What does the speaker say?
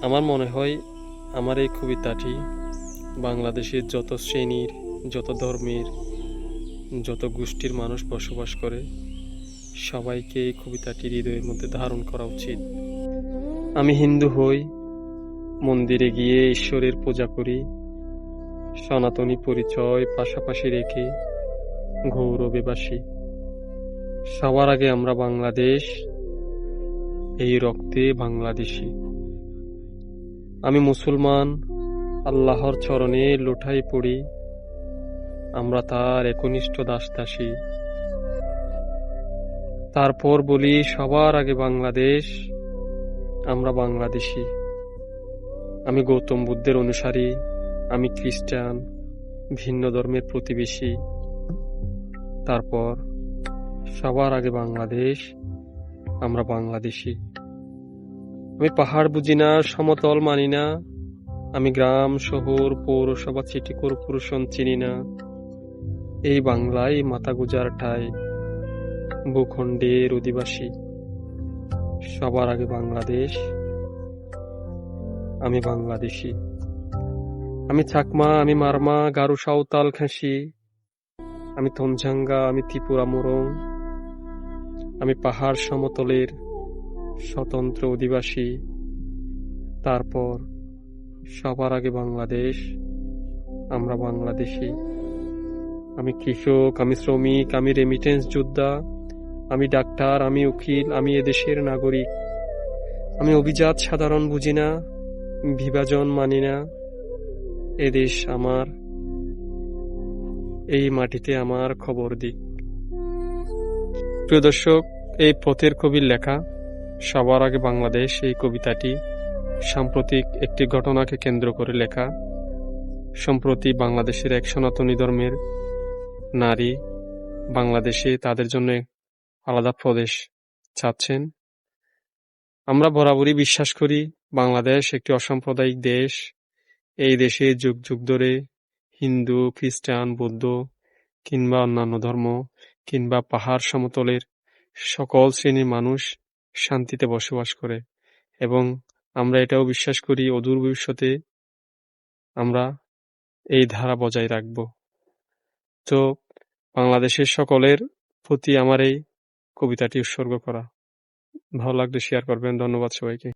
আমার মনে হয় আমার এই কবিতাটি বাংলাদেশের যত শ্রেণীর, যত ধর্মের, যত গোষ্ঠীর মানুষ বসবাস করে সবাইকে এই কবিতাটি হৃদয়ের মধ্যে ধারণ করা উচিত। আমি হিন্দু হই, মন্দিরে গিয়ে ঈশ্বরের পূজা করি, সনাতনী পরিচয় পাশাপাশি রেখে গৌরবে বাসি। সবার আগে আমরা বাংলাদেশ, এই রক্তে বাংলাদেশী। আমি মুসলমান, আল্লাহর চরণে লোটাই পড়ি, আমরা তার একনিষ্ঠ দাসদাসী। তারপর বলি সবার আগে বাংলাদেশ, আমরা বাংলাদেশী। আমি গৌতম বুদ্ধের অনুসারী, আমি খ্রিস্টান, ভিন্ন ধর্মের প্রতিবেশী। তারপর সবার আগে বাংলাদেশ, আমরা বাংলাদেশী। আমি পাহাড় বুঝি না, সমতল মানি না, আমি গ্রাম, শহর, পৌরসভা, সিটি কর্পোরেশন চিনি না। এই বাংলায় মাথা গুজার ঠাই, ভূখণ্ডের অধিবাসী। সবার আগে বাংলাদেশ, আমি বাংলাদেশী। আমি চাকমা, আমি মারমা, গারো, সাঁওতাল, খাসি, আমি তঞ্জাঙ্গা, আমি ত্রিপুরা মোরং, আমি পাহাড় সমতলের স্বতন্ত্র অধিবাসী। তারপর সবার আগে বাংলাদেশ, আমরা বাংলাদেশী। আমি কৃষক, আমি শ্রমিক, আমি রেমিটেন্স যোদ্ধা, আমি ডাক্তার, আমি উকিল, আমি এদেশের নাগরিক। আমি অভিজাত সাধারণ বুঝি না, বিভাজন মানি না। এদেশ আমার, এই মাটিতে আমার খবর দিক। প্রিয় দর্শক, এই পথের কবির লেখা সবার আগে বাংলাদেশ এই কবিতাটি সাম্প্রতিক একটি ঘটনাকে কেন্দ্র করে লেখা। সম্প্রতি বাংলাদেশের এক সনাতনী ধর্মের নারী বাংলাদেশে তাদের জন্য আলাদা প্রদেশ চাচ্ছেন। আমরা বরাবরই বিশ্বাস করি বাংলাদেশ একটি অসাম্প্রদায়িক দেশ। এই দেশে যুগ যুগ ধরে হিন্দু, খ্রিস্টান, বৌদ্ধ কিংবা অন্যান্য ধর্ম কিংবা পাহাড় সমতলের সকল শ্রেণীর মানুষ শান্তিতে বসবাস করে, এবং আমরা এটাও বিশ্বাস করি অদূর ভবিষ্যতে আমরা এই ধারা বজায় রাখব। তো বাংলাদেশের সকলের প্রতি আমার এই কবিতাটি উৎসর্গ করা। ভালো লাগলে শেয়ার করবেন। ধন্যবাদ সবাইকে।